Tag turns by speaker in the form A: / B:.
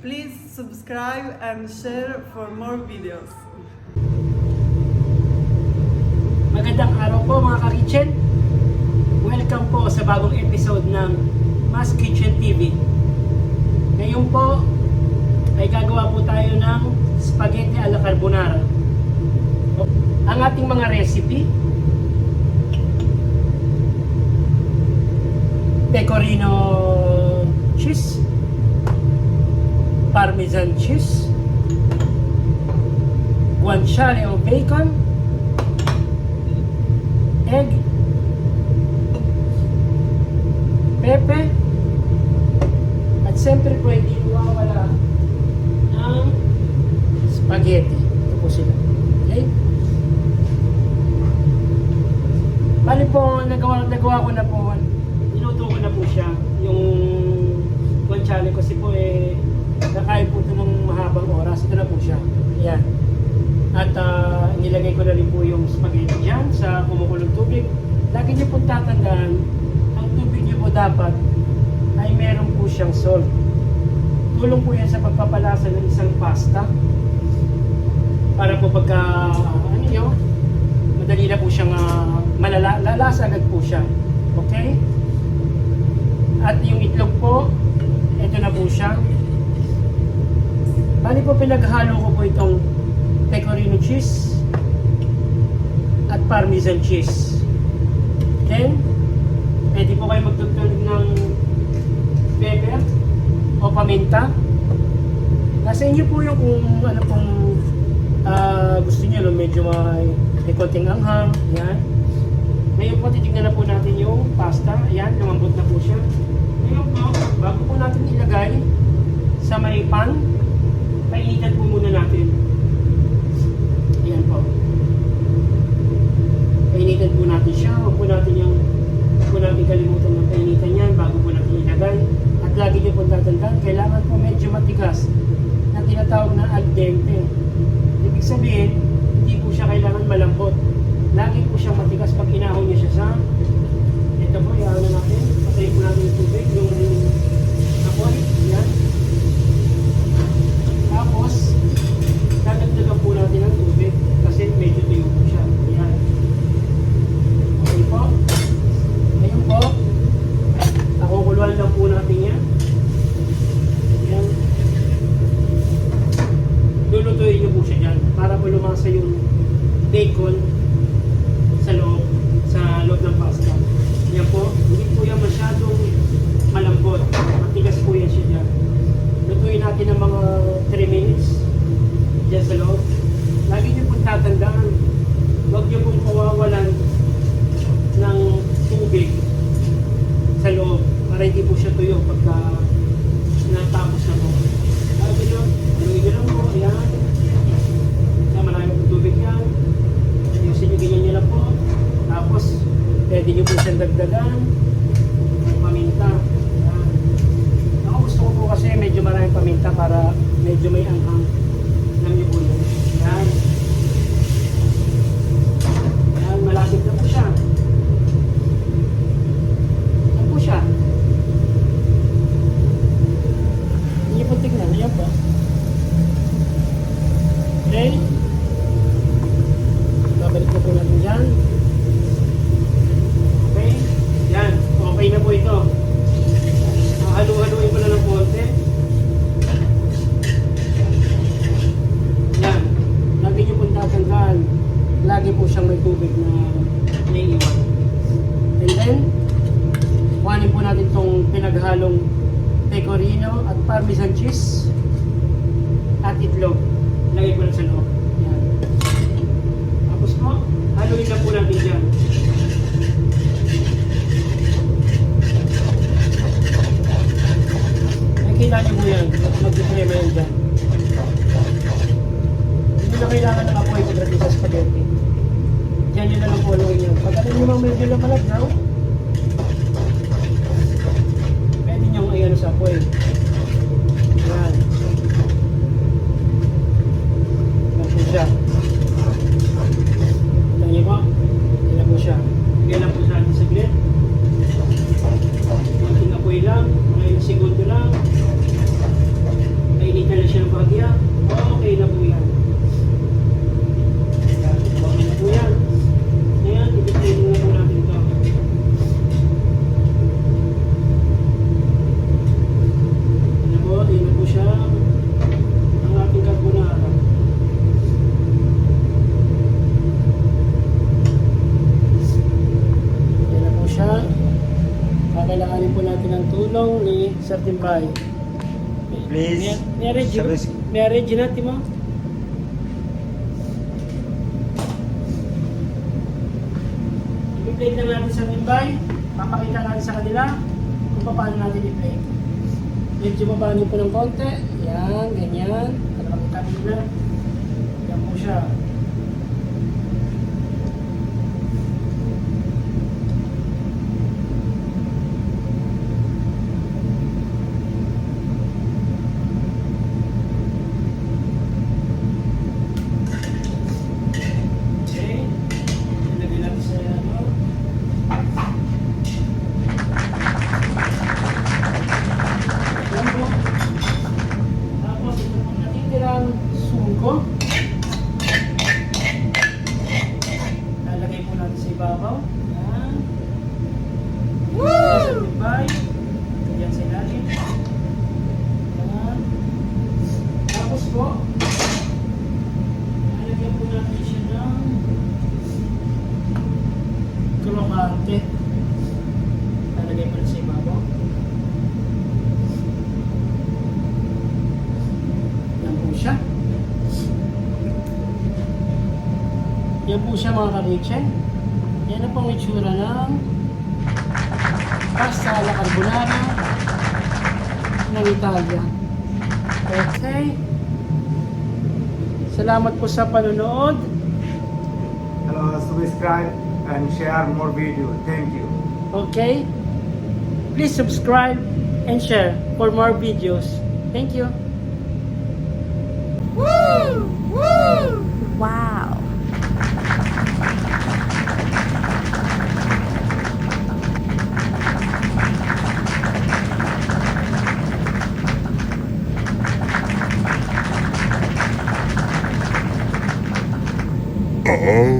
A: Please subscribe and share for more videos.
B: Magandang araw po mga ka-kitchen. Welcome po sa bagong episode ng Mas Kitchen TV. Ngayon po ay gagawa po tayo ng spaghetti alla carbonara. Ang ating mga recipe: pecorino cheese, parmesan cheese, guanciale o bacon, egg, pepe, at siyempre po hindi mawawala ang spaghetti. Ito po sila. Okay? Bali po, nagawa ko na po, niluto ko na po siya, yung guanciale kasi po nakain po ito ng mahabang oras. Ito na po siya. Ayan. At nilagay ko na rin po yung spaghetti dyan sa kumukulong tubig. Lagi niyo po tatandaan, ang tubig niyo po dapat ay meron po siyang salt. Tulong po yan sa pagpapalasa ng isang pasta. Para po pagka, madali na po siyang lalasa agad po siya. Okay? At yung itlog po, ito na po siya. Bali po pinaghalo ko po itong pecorino cheese at parmesan cheese. Then, pwede po kayo magdagdag ng pepper o paminta. Nasa inyo po yung kung ano pong gusto nyo, medyo may konting anghang. Yan. Ngayon po, titignan na po natin yung pasta. Ayan, lumambot na po siya. Ngayon po, bago po natin ilagay sa may pan, painitan po muna natin. Ayan po. Painitan po natin siya. Huwag po natin kalimutan ng painitan yan bago po natin ilagay. At lagi niyo po tatandaan, kailangan po medyo matigas na tinatawag na al dente. Ibig sabihin, hindi po siya kailangan malambot. Lagi po siyang matigas pag inahon niyo siya sa ito po, iahon na natin. Patayin po natin yung tubig, yung apoy. Ayan. Tapos, dadagdagan po natin ng tubig kasi medyo tuyo po siya. Ayan. Okay po. Ngayon po, nakukuluan lang po natin yan. Ayan. Lulutuin niyo po siya dyan para po lumasa yung bacon sa loob ng pasta. Yan po, hindi po yan masyadong malambot. Matigas po yan siya dyan. Lutuin natin ng mga 3 minutes dyan sa loob. Lagi niyo pong tatandaan, huwag niyo pong pawawalan ng tubig sa loob para hindi po siya tuyo pagka natapos na po. Lagi niyo, haluin niyo lang po. Ayan. Marami po tubig yan. Ayusin niyo, ganyan niyo lang po. Tapos, pwede niyo po siyang dagdagan paminta. Ayan. Ako gusto ko po kasi medyo maraming paminta para medyo may anghang. Alam niyo po yun. Ayan. Ayan, malapit na po siya. Ayan po siya. Hindi po tignan. Ayan po. Okay. Babalik ko po natin dyan. Okay. Yan. Okay na po ito. Halu-haluin ko na ng konti. Yan. Lagi nyo pong tatanggal. Lagi po siyang may tubig na naiiwan. And then, kuhanin po natin itong pinaghalong pecorino at parmesan cheese at itlog. Lagay ko lang sa loob. Yan. Tapos po, haluin lang po natin dyan. Nakikita niyo po yan. Mag-display yan dyan. Hindi na kailangan ng apoy pagdating sa spaghetti. Diyan nyo na lang po haluin yan. Pagdating nyo mga medyo lang malagnaw, pwede nyo ayan sa apoy. Yan. Yan siya. Tangin mo, ilan po siya. Bigyan lang po sa ating saglit. Konting apoy lang, mga ilang segundo lang. Kainin Sir Timbay.
C: Please, subscribe.
B: May original, Timo? I-play na natin sa Timbay. Papakita natin sa kanila kung paano natin i-play. Medyo baba niyo po ng konti. Yan, ganyan. Para makita nila. Yan po siya. Okay. Ilagay natin sa ano. Yan po. Tapos ito po natitirang sugo. Lalagay po natin sa ibabaw. Yan. Sa tibay. Yan sa ilalim. Yan. Tapos po, lalagyan po natin siya ng krokante. Lalagay po rin sa ibabaw. Yan po siya. Yan po siya mga ka-kitchen. Yan na pong itsura ng pasta alla carbonara ng Italia. Okay. Salamat po sa panonood.
C: Hello, subscribe and share more video. Thank you.
B: Okay. Please subscribe and share for more videos. Thank you.
D: Wow.
E: Oh.